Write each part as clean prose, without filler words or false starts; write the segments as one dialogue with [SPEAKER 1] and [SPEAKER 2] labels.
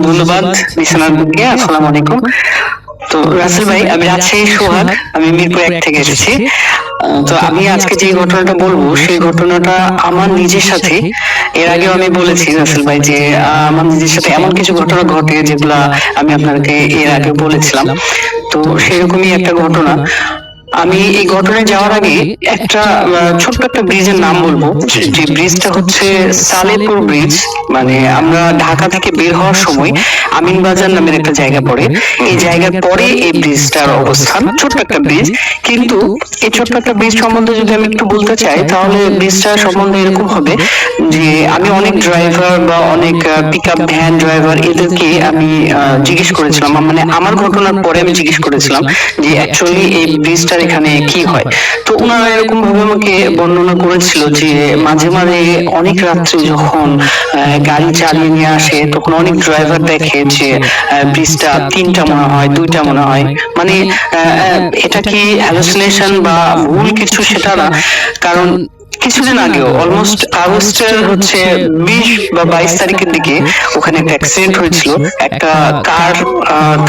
[SPEAKER 1] ধন্যবাদ বিশ্বনাথকে। আসসালামু আলাইকুম। তো রাসেল ভাই, আমি রাজশাহী সোহাগ, আমি মিরপুর 1 থেকে এসেছি। তো আমি আজকে যে ঘটনাটা বলবো সেই ঘটনাটা আমার নিজের সাথে, এর আগেও আমি বলেছি রাসেল ভাই যে আমার নিজের সাথে এমন কিছু ঘটনা ঘটে যেগুলা আমি আপনাকে এর আগে বলেছিলাম। তো সেরকমই একটা ঘটনা। আমি এই ঘটনায় যাওয়ার আগে একটা ছোট্ট একটা ব্রিজের নাম বলবো, যে ব্রিজটা হচ্ছে সালেপুর ব্রিজ। মানে আমরা ঢাকা থেকে বের হওয়ার সময় আমিনবাজার নামের একটা জায়গা পড়ে, এই জায়গার পরে এই ব্রিজটার অবস্থান। ছোট্ট একটা ব্রিজ, কিন্তু এই ছোট্ট একটা ব্রিজ সম্বন্ধে যদি আমি একটু বলতে চাই, তাহলে ব্রিজটা সম্বন্ধে এরকম হবে যে আমি অনেক ড্রাইভার বা অনেক পিকআপ ভ্যান ড্রাইভার এদেরকে আমি জিজ্ঞেস করেছিলাম, মানে আমার ঘটনার পরে আমি জিজ্ঞেস করেছিলাম যে অ্যাকচুয়ালি এই ব্রিজটার এখানে কি হয়। তো ওনারা এরকম ভাবে আমাকে বর্ণনা করেছিল যে মাঝে মাঝে অনেক রাত্রে যখন গাড়ি চালিয়ে নিয়ে আসে, তখন অনেক ড্রাইভার দেখে যে ব্রিজটা 3টা মনে হয়, 2টা মনে হয়। মানে এটা কি হ্যালুসিনেশন বা ভুল কিছু সেটা না, কারণ কিছুদিন আগেও অলমোস্ট আগস্টের হচ্ছে 20 বা 22 তারিখের দিকে ওখানে একটা অ্যাক্সিডেন্ট হয়েছিল। একটা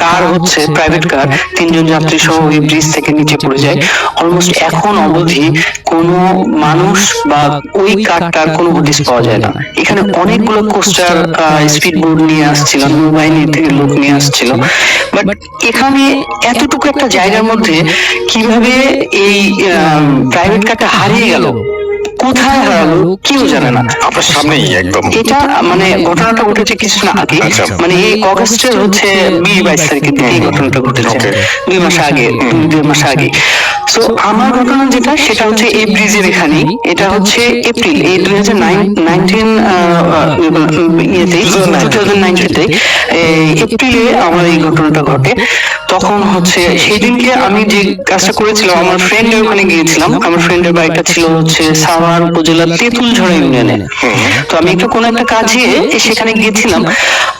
[SPEAKER 1] কার হচ্ছে প্রাইভেট কার, 3জন যাত্রী সহ ওই ব্রিজ থেকে নিচে পড়ে যায়। অলমোস্ট এখন অবধি কোনো মানুষ বা ওই কারটার কোনো হদিস পাওয়া যায় না। এখানে অনেকগুলো কোস্টার স্পিড বোট নিয়ে আসছিল, নৌবাহিনী থেকে লোক নিয়ে আসছিল, বাট এখানে এতটুকু একটা জায়গার মধ্যে কিভাবে এই প্রাইভেট কারটা হারিয়ে গেল, কোথায় হারালো কেউ জানে না।
[SPEAKER 2] আপনার সামনেই একদম
[SPEAKER 1] এটা মানে ঘটনাটা ঘটেছে কিছুদিন আগে, মানে এই অগস্টের হচ্ছে 20-22 তারিখের দিকে এই ঘটনাটা ঘটেছে, 2 মাস আগে, 2 মাস আগে। তো আমার ঘটনা যেটা, সেটা হচ্ছে এই ব্রিজের এখানে, এটা হচ্ছে এপ্রিল এই 2019 এপ্রিলে আমার এই ঘটনাটা ঘটে। তখন হচ্ছে সেই দিনকে আমি যে কাজটা করেছিলাম, আমার ফ্রেন্ডের ওখানে গিয়েছিলাম। আমার ফ্রেন্ডের বাড়িটা ছিল হচ্ছে সাভার উপজেলার তেঁতুলঝড়া ইউনিয়নে। তো আমি একটু কোনো একটা কাজে সেখানে গিয়েছিলাম,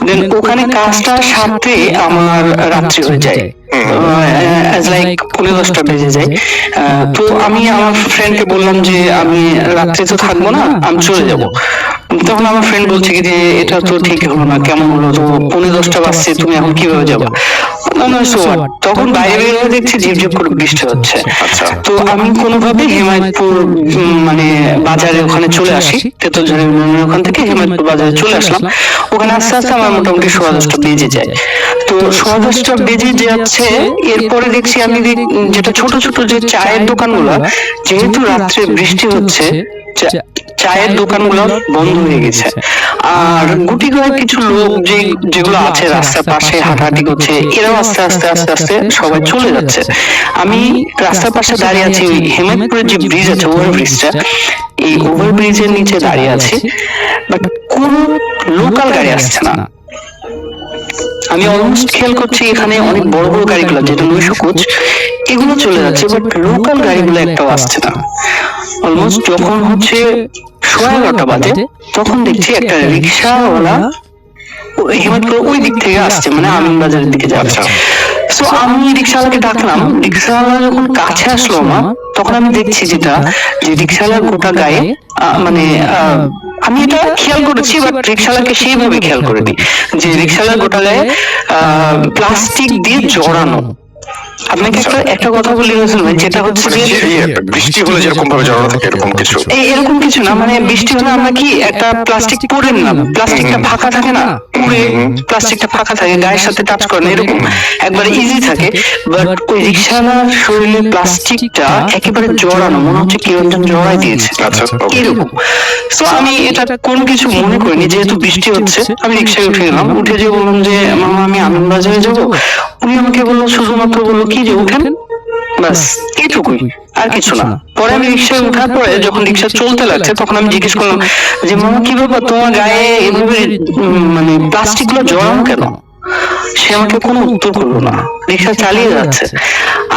[SPEAKER 1] দেন ওখানে কাজটা সারতে আমার রাত্রি হয়ে যায়, লাইক 10:30 বেজে যায়। তো আমি আমার ফ্রেন্ডকে বললাম যে আমি রাত্রে তো থাকবো না, আমি চলে যাব। তখন আমার ফ্রেন্ড বলছে কি যে এটা তো ঠিক হলো না, কেমন হলো, তো 10:30 বাজছে, তুমি এখন কিভাবে যাবো? তখন বাইরে বেরিয়ে দেখছি ঝিপঝিপ করে বৃষ্টি হচ্ছে। তো আমি কোনোভাবে হেমায়তপুর মানে বাজারে ওখানে চলে আসি, তেঁতুলঝড়া ইউনিয়নের ওখান থেকে হেমায়তপুর বাজারে চলে আসলাম। ওখানে আস্তে আস্তে আমার মোটামুটি 10:30 বেজে যায়। তো 10:30 বেজে যাচ্ছে, এরপরে দেখছি আমি যেটা ছোট ছোট যে চায়ের দোকানগুলো, যেহেতু রাত্রে বৃষ্টি হচ্ছে, চায়ের দোকানগুলো বন্ধ হয়ে গেছে। আর গুটি কয়েক কিছু লোক যেগুলো আছে রাস্তার পাশে হাঁটাহাঁটি করছে, এরাও আস্তে আস্তে আস্তে আস্তে সবাই চলে যাচ্ছে। আমি রাস্তার পাশে দাঁড়িয়ে আছি, ওই হেমায়তপুরের যে ব্রিজ আছে, ওভারব্রিজটা, এই ওভারব্রিজের নিচে দাঁড়িয়ে আছি, বাট কোন লোকাল গাড়ি আসছে না। আমি অলমোস্ট খেয়াল করছি এখানে অনেক বড় বড় গাড়িগুলো, যেটা 900 কোচ, এগুলো চলে যাচ্ছে, বাট লোকাল গাড়িগুলো একটাও আসছে না। অলমোস্ট যখন হচ্ছে 11:30 বাজে, তখন দেখছি একটা রিক্সাওয়ালা হেমায়তপুর ওই দিক থেকে আসছে, মানে আমিনবাজারের দিকে যাচ্ছে। তো আমি রিক্সাওয়ালাকে ডাকলাম, রিক্সাওয়ালা যখন কাছে আসলো আমার, তখন আমি দেখছি যেটা, যে রিক্সাওয়ালার গোটা গায়ে মানে আমি এটা খেয়াল করেছি, বাট রিক্সাওয়ালাকে সেইভাবে খেয়াল করিনি, যে রিক্সাওয়ালার গোটা গায়ে প্লাস্টিক দিয়ে জড়ানো। আপনাকে একটা কথা বলি ভাই, যেটা হচ্ছে যে
[SPEAKER 2] বৃষ্টি হলে যেরকম ভাবে জড়ানো থাকে এরকম কিছু,
[SPEAKER 1] এরকম কিছু না, মানে বৃষ্টি হলে আমরা কি একটা প্লাস্টিক পরে না, প্লাস্টিকটা ফাঁকা থাকে না, পুরে প্লাস্টিকটা ফাঁকা থাকে, গায়ের সাথে টাচ করে না, এরকম একবারে ইজি থাকে। বাট ওই রিক্সাওয়ালার শরীরে প্লাস্টিকটা একেবারে জড়ানো, মনে হচ্ছে কেউ একজন জড়াই দিয়েছে এরকম। তো আমি এটা কোনো কিছু মনে করিনি, যেহেতু বৃষ্টি হচ্ছে আমি রিক্সায় উঠে গেলাম। উঠে যে বললাম যে মামা আমি আমিনবাজারে যাবো, উনি আমাকে বললো, শুধুমাত্র বললো কি যে উঠেন, বাস এটুকুই, আর কিছু না। পরে আমি রিক্সায় ওঠার পরে যখন রিক্সা চলতে লাগছে, তখন আমি জিজ্ঞেস করলাম যে মামা কি ব্যাপার, তোমার গায়ে এভাবে মানে প্লাস্টিক গুলো জড়ানো কেন? সে আমাকে কোনো উত্তর করলো না, রিক্সা চালিয়ে যাচ্ছে।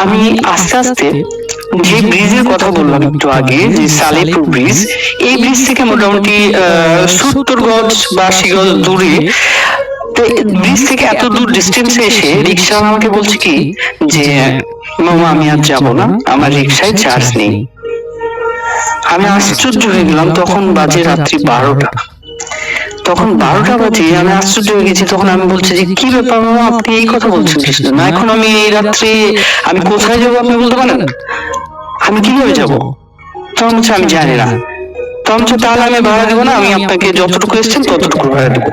[SPEAKER 1] আমি আস্তে আস্তে যে ব্রিজের কথা বললাম একটু আগে, যে সালেপুর ব্রিজ, এই ব্রিজ থেকে মোটামুটি 70 গজ বা 80 গজ দূরে, ব্রিজ থেকে এত দূর ডিস্টেন্সে এসে রিক্সা আমাকে বলছে কি যে মামা আমি আর যাবো না, আমার রিক্সায় চার্জ নেই। আমি আশ্চর্য হয়ে গেলাম, তখন বাজে রাত্রি 12টা। তখন 12টা বাজে, আমি আশ্চর্য হয়ে গেছি। তখন আমি বলছি যে কি ব্যাপার মামা, আপনি এই কথা বলছেন না, এখন আমি এই রাত্রে আমি কোথায় যাবো আপনি বলতে পারেন, আমি কিভাবে যাব? তখন হচ্ছে আমি জানি না। তখন হচ্ছে তাহলে আমি ভাড়া দেবো না, আমি আপনাকে যতটুকু এসেছেন ততটুকু ভাড়া দেবো।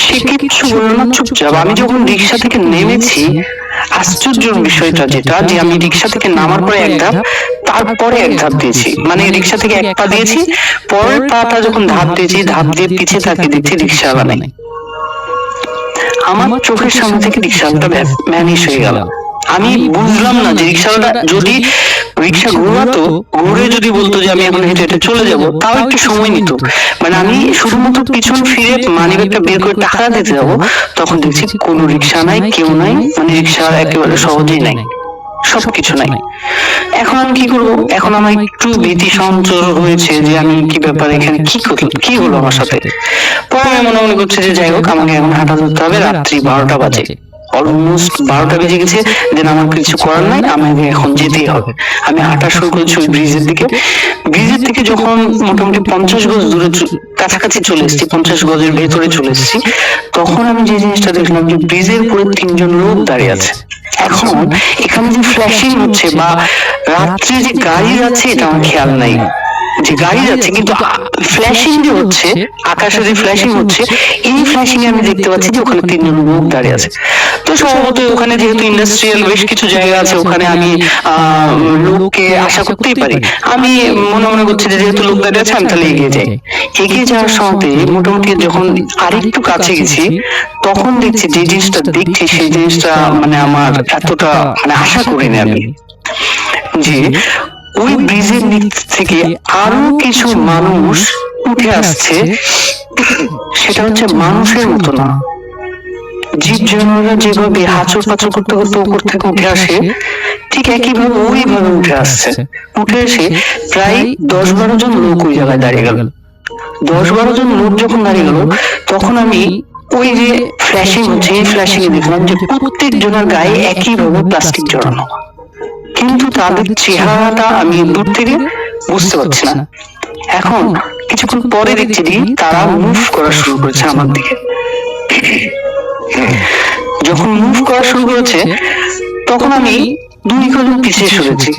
[SPEAKER 1] সে কিচ্ছু বললো না, চুপচাপ। আমি যখন রিক্সা থেকে নেমেছি, আশ্চর্যের বিষয়টা যেটা যে আমি রিক্সা থেকে নামার পরে এক ধাপ, তারপরে এক ধাপ দিয়েছি, মানে রিক্সা থেকে এক পা দিয়েছি, পরের পাটা যখন ধাপ দিয়েছি, ধাপ দিয়ে পিছিয়ে তাকিয়ে দেখছি রিক্সাওয়ালা নেই। আমার চোখের সামনে থেকে রিক্সাওয়ালাটা ভ্যানিশ হয়ে গেল। আমি বুঝলাম না যে রিক্সাওয়ালাটা যদি রিক্সা ঘোরাতো, ঘুরে যদি বলতো যে আমি এখন হেঁটে হেঁটে চলে যাব, তাও একটু সময় নিত। মানে আমি শুধুমাত্র পিছন ফিরে মানিব্যাগটা বের করে টাকা দিতে যাবো, তখন দেখছি কোনো রিক্সা নাই, কেউ নাই, মানে রিক্সা একেবারে সহজেই নাই, সবকিছু নাই। এখন আমি কি করবো? এখন আমার একটু ভীতি সঞ্চার হয়েছে যে আমি কি ব্যাপার, এখানে কি হলো আমার সাথে। পরে আমি মনে মনে করছি যে যাই হোক, আমাকে এখন হাঁটা ধরতে হবে। রাত্রি 12টা বাজে, অলমোস্ট 12টা বেজে গেছে। দেন আমার কিছু করার নাই, আমাকে এখন যেতেই হবে। আমি হাঁটা শুরু করেছি ওই ব্রিজের দিকে। ব্রিজের থেকে যখন মোটামুটি 50 গজ দূরে কাছাকাছি চলে এসেছি, 50 গজের ভেতরে চলে এসেছি, তখন আমি যে জিনিসটা দেখলাম যে ব্রিজের উপরে 3জন লোক দাঁড়িয়ে আছে। এখন এখানে যে ফ্ল্যাশিং হচ্ছে বা রাত্রে যে গাড়ি যাচ্ছে, এটা আমার খেয়াল নাই যে গাড়ি যাচ্ছে, কিন্তু ফ্ল্যাশিং যে হচ্ছে, আকাশে যে ফ্ল্যাশিং হচ্ছে, এই ফ্ল্যাশিং এ আমি দেখতে পাচ্ছি যে ওখানে 3জন লোক দাঁড়িয়ে আছে। তো সম্ভবত ওখানে যেহেতু ইন্ডাস্ট্রিয়াল বেশ কিছু জায়গা আছে, ওখানে আমি লোককে আশা করতেই পারি। আমি মনে মনে করছি যে যেহেতু লোক দাঁড়িয়ে আছে, আমি তাহলে এগিয়ে যাই। এগিয়ে যাওয়ার সময় মোটামুটি যখন আরেকটু কাছে গেছি, তখন দেখছি যে জিনিসটা দেখছি সেই জিনিসটা মানে আমার এতটা মানে আশা করিনি আমি, যে ওই ব্রিজের নিচ থেকে আরো কিছু মানুষ উঠে আসছে। সেটা হচ্ছে মানুষের মতো না, জীব জানোয়াররা যেভাবে হাঁচড় পাচড় করতে করতে উপর থেকে উঠে আসে, ঠিক একইভাবে ওইভাবে উঠে আসছে। উঠে এসে প্রায় 10-12 জন লোক ওই জায়গায় দাঁড়িয়ে গেল। 10-12 জন লোক যখন দাঁড়িয়ে গেল, তখন আমি ওই যে ফ্ল্যাশিং হচ্ছে, এই ফ্ল্যাশিং এ দেখলাম যে প্রত্যেক জনের গায়ে একইভাবে প্লাস্টিক জড়ানো, কিন্তু তাদের চেহারাটা আমি দূর থেকে বুঝতে পারছি না। এখন কিছুক্ষণ পরে দেখছি তারা মুভ করা শুরু করেছে আমার দিকে। যখন মুভ করা শুরু করেছে, তখন আমি 2 কদম পিছিয়ে সরেছি।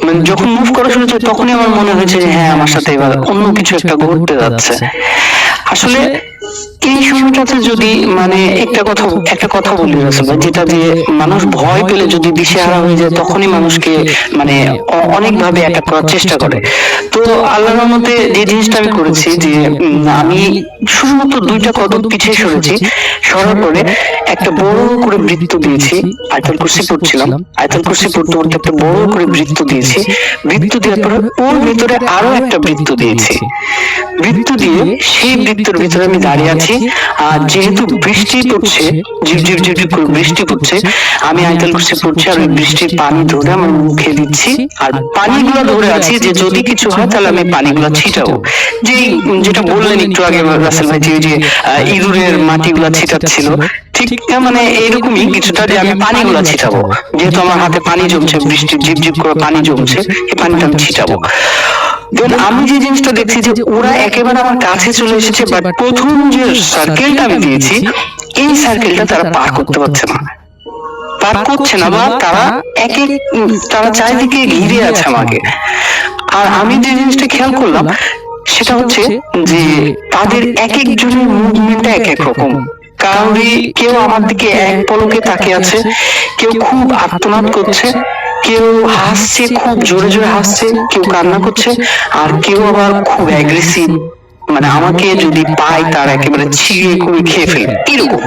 [SPEAKER 1] মানে যখন মুভ করা শুরু হয়েছে, তখনই আমার মনে হয়েছে যে হ্যাঁ, আমার সাথে এবার অন্য কিছু একটা ঘটতে যাচ্ছে। আসলে এই সময়টাতে যদি মানে একটা কথা বলি রাসেল ভাই, যেটা যে মানুষ ভয় পেলে যদি দিশেহারা হয়ে যায়, তখনই মানুষকে মানে অনেকভাবে অ্যাটাক করার চেষ্টা করে। তো আল্লাহর রহমতে যে জিনিসটা আমি করেছি, যে আমি শুধুমাত্র 2টা কদম পিছিয়ে সরেছি। সরার পরে একটা বড় করে বৃত্ত দিয়েছি। আয়াতুল কুরসি পড়ছিলাম, আয়াতুল কুরসি পড়তে পড়তে একটা বড় করে বৃত্ত দিয়েছি। বৃত্ত দেওয়ার পরে ওর ভিতরে আরো একটা বৃত্ত দিয়েছি। বৃত্ত দিয়ে সেই বৃত্তের ভিতরে আমি দাঁড়িয়ে আছি। আর যেহেতু বৃষ্টি পড়ছে, ঝিপঝিপ ঝিপঝিপ করে বৃষ্টি পড়ছে, আমি আয়াতুল কুরসি পড়ছি আর ওই বৃষ্টির পানি ধরে আমার মুখে দিচ্ছি। আর পানিগুলো ধরে আছি যে যদি কিছু হয় তাহলে আমি পানিগুলো ছিটাবো। যেটা বললেন একটু আগে রাসেল ভাই, যে ইঁদুরের মাটিগুলা ছিটাচ্ছিল, ঠিক মানে এইরকমই কিছুটা, যে আমি পানিগুলা ছিটাবো। যেহেতু আমার হাতে পানি জমছে, বৃষ্টির ঝিপঝিপ করে পানি জমছে, এই পানিটা আমি ছিটাবো। দেন আমি যে জিনিসটা দেখছি যে ওরা একেবারে আমার কাছে চলে এসেছে, বাট প্রথম যে সার্কেলটা আমি দিয়েছি, এই সার্কেলটা তারা পার করতে পারছে না, পার করছে না, বা তারা চারিদিকে ঘিরে আছে আমাকে। আর আমি যে জিনিসটা খেয়াল করলাম, সেটা হচ্ছে যে তাদের এক একজনের মুভমেন্টটা এক এক রকম। কেউ আমার দিকে এক পলকে তাকিয়ে আছে, কেউ খুব আর্তনাদ করছে, কেউ হাসছে, খুব জোরে জোরে হাসছে, কেউ কান্না করছে, আর কেউ আবার খুব অ্যাগ্রেসিভ, মানে আমাকে যদি পায় তার একেবারে ছিঁড়ে করে খেয়ে ফেলে, এরকম।